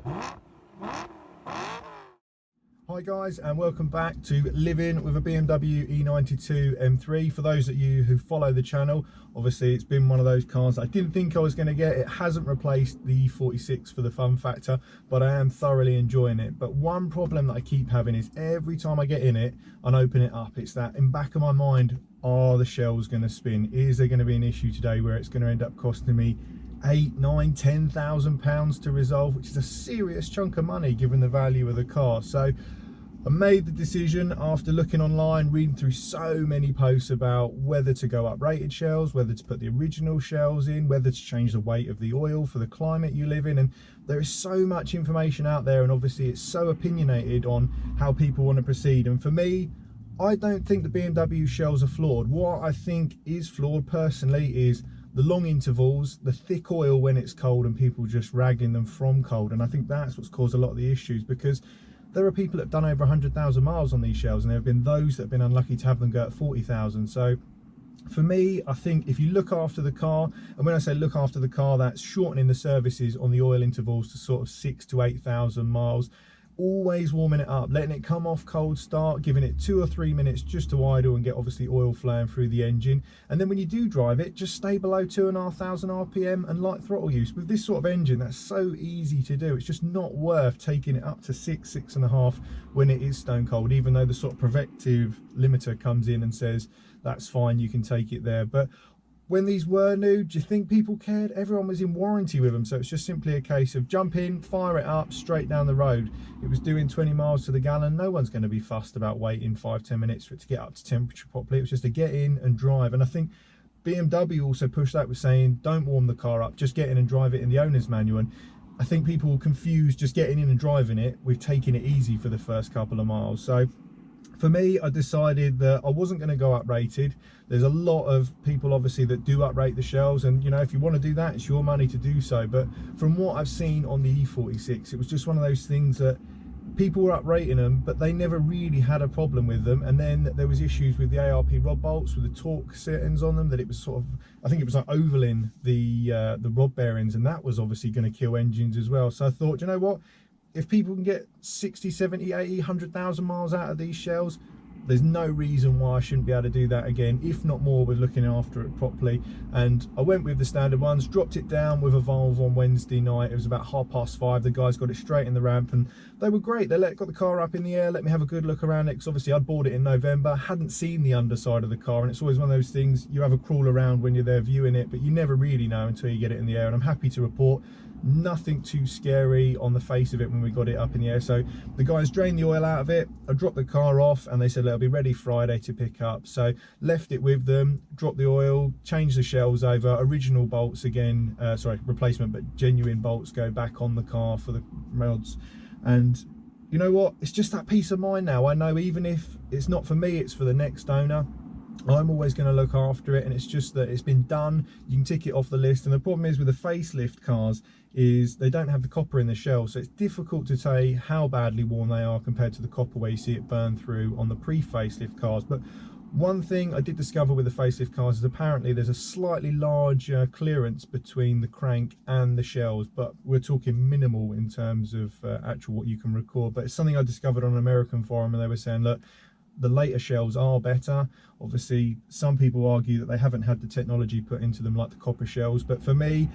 Hi guys, and welcome back to Living with a BMW e92 M3. For those of you who follow the channel, obviously it's been one of those cars I didn't think I was going to get. It hasn't replaced the E46 for the fun factor, but I am thoroughly enjoying it. But one problem that I keep having is every time I get in it and open it up, it's that in the back of my mind, are the shells going to spin? Is there going to be an issue today where it's going to end up costing me £8, £9, £10,000 to resolve, which is a serious chunk of money given the value of the car. So I made the decision after looking online, reading through so many posts about whether to go up rated shells, whether to put the original shells in, whether to change the weight of the oil for the climate you live in. And there is so much information out there, and obviously it's so opinionated on how people want to proceed. And for me, I don't think the BMW shells are flawed. What I think is flawed personally is the long intervals, the thick oil when it's cold and people just ragging them from cold. And I think that's what's caused a lot of the issues, because there are people that have done over 100,000 miles on these shells, and there have been those that have been unlucky to have them go at 40,000. So for me, I think if you look after the car, and when I say look after the car, that's shortening the services on the oil intervals to sort of 6,000 to 8,000 miles. Always warming it up, letting it come off cold start, giving it 2 or 3 minutes just to idle and get obviously oil flowing through the engine. And then when you do drive it, just stay below 2,500 RPM and light throttle use. With this sort of engine, that's so easy to do. It's just not worth taking it up to 6.5 when it is stone cold, even though the sort of preventive limiter comes in and says that's fine, you can take it there. But when these were new, do you think people cared? Everyone was in warranty with them, so it's just simply a case of jump in, fire it up, straight down the road. It was doing 20 miles to the gallon. No one's going to be fussed about waiting 5-10 minutes for it to get up to temperature properly. It was just a get in and drive. And I think BMW also pushed that with saying, don't warm the car up, just get in and drive it in the owner's manual. And I think people will confuse just getting in and driving it with taking it easy for the first couple of miles. So for me, I decided that I wasn't going to go uprated. There's a lot of people obviously that do uprate the shells, and you know, if you want to do that, it's your money to do so. But from what I've seen on the E46, it was just one of those things that people were uprating them, but they never really had a problem with them. And then there was issues with the ARP rod bolts with the torque settings on them, that it was sort of, I think it was like ovaling the rod bearings, and that was obviously going to kill engines as well. So I thought, you know what, if people can get 60, 70, 80, 100,000 miles out of these shells, there's no reason why I shouldn't be able to do that again, if not more, with looking after it properly. And I went with the standard ones, dropped it down with a valve on Wednesday night. It was about 5:30. The guys got it straight in the ramp, and they were great. They got the car up in the air, let me have a good look around it, because obviously I'd bought it in November, hadn't seen the underside of the car, and it's always one of those things, you have a crawl around when you're there viewing it, but you never really know until you get it in the air. And I'm happy to report nothing too scary on the face of it when we got it up in the air. So the guys drained the oil out of it, I dropped the car off, and they said it'll be ready Friday to pick up. So left it with them, dropped the oil, changed the shells over, original bolts again, sorry, replacement, but genuine bolts go back on the car for the rods. And you know what, it's just that peace of mind now. I know even if it's not for me, it's for the next owner, I'm always going to look after it, and it's just that it's been done, you can tick it off the list. And the problem is with the facelift cars is they don't have the copper in the shell, so it's difficult to say how badly worn they are compared to the copper where you see it burn through on the pre-facelift cars. But one thing I did discover with the facelift cars is apparently there's a slightly larger clearance between the crank and the shells, but we're talking minimal in terms of actual what you can record. But it's something I discovered on an American forum, and they were saying, look, the later shells are better. Obviously some people argue that they haven't had the technology put into them like the copper shells, but for me,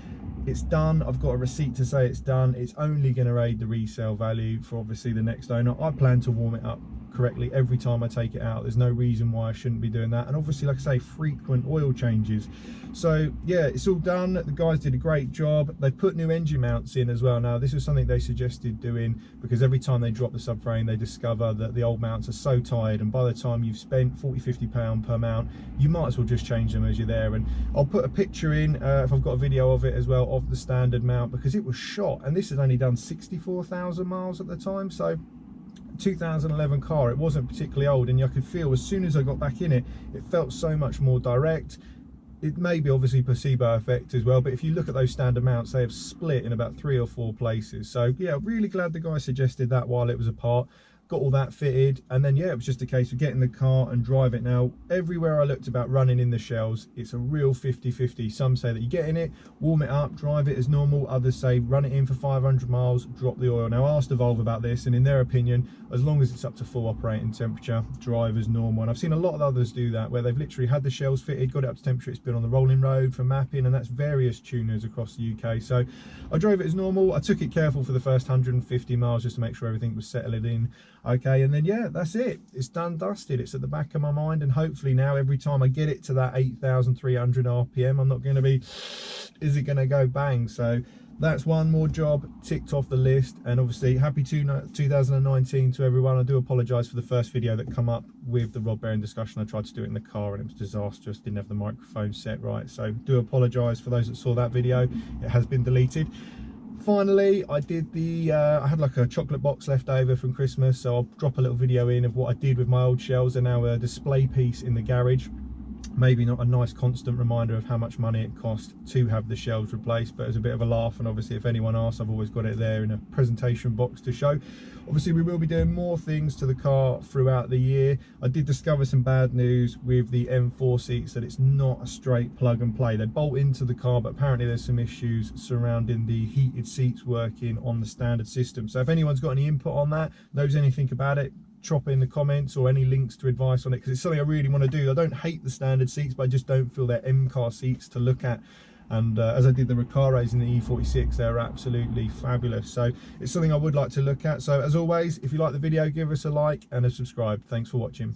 it's done. I've got a receipt to say it's done. It's only going to aid the resale value for obviously the next owner. I plan to warm it up correctly every time I take it out. There's no reason why I shouldn't be doing that. And obviously, like I say, frequent oil changes. So yeah, it's all done. The guys did a great job. They put new engine mounts in as well. Now this was something they suggested doing, because every time they drop the subframe they discover that the old mounts are so tired, and by the time you've spent £40–50 per mount, you might as well just change them as you're there. And I'll put a picture in if I've got a video of it as well, of the standard mount, because it was shot, and this has only done 64,000 miles at the time. So 2011 car, it wasn't particularly old, and I could feel as soon as I got back in it, it felt so much more direct. It may be obviously placebo effect as well, but if you look at those standard mounts, they have split in about 3 or 4 places. So yeah, really glad the guy suggested that while it was apart. got all that fitted, and then yeah, it was just a case of getting the car and drive it. Now everywhere I looked about running in the shells, it's a real 50-50. Some say that you get in it, warm it up, drive it as normal. Others say run it in for 500 miles, drop the oil. Now I asked Evolve about this, and in their opinion, as long as it's up to full operating temperature, drive as normal. And I've seen a lot of others do that, where they've literally had the shells fitted, got it up to temperature, it's been on the rolling road for mapping, and that's various tuners across the UK. So I drove it as normal. I took it careful for the first 150 miles just to make sure everything was settled in okay, and then yeah, that's it. It's done, dusted. It's at the back of my mind, and hopefully now every time I get it to that 8,300 RPM, I'm not going to be, is it going to go bang? So that's one more job ticked off the list. And obviously happy 2019 to everyone. I do apologise for the first video that come up with the rod bearing discussion. I tried to do it in the car and it was disastrous, didn't have the microphone set right, so do apologise for those that saw that video. It has been deleted. Finally, I did the I had like a chocolate box left over from Christmas, so I'll drop a little video in of what I did with my old shells. They're now a display piece in the garage. Maybe not a nice constant reminder of how much money it cost to have the shells replaced, but as a bit of a laugh, and obviously if anyone asks, I've always got it there in a presentation box to show. Obviously we will be doing more things to the car throughout the year. I did discover some bad news with the M4 seats, that it's not a straight plug and play. They bolt into the car, but apparently there's some issues surrounding the heated seats working on the standard system. So if anyone's got any input on that, knows anything about it, drop in the comments, or any links to advice on it, because it's something I really want to do. I don't hate the standard seats, but I just don't feel they're M-car seats to look at. And as I did the Recaros in the E46, they're absolutely fabulous. So it's something I would like to look at. So as always, if you like the video, give us a like and a subscribe. Thanks for watching.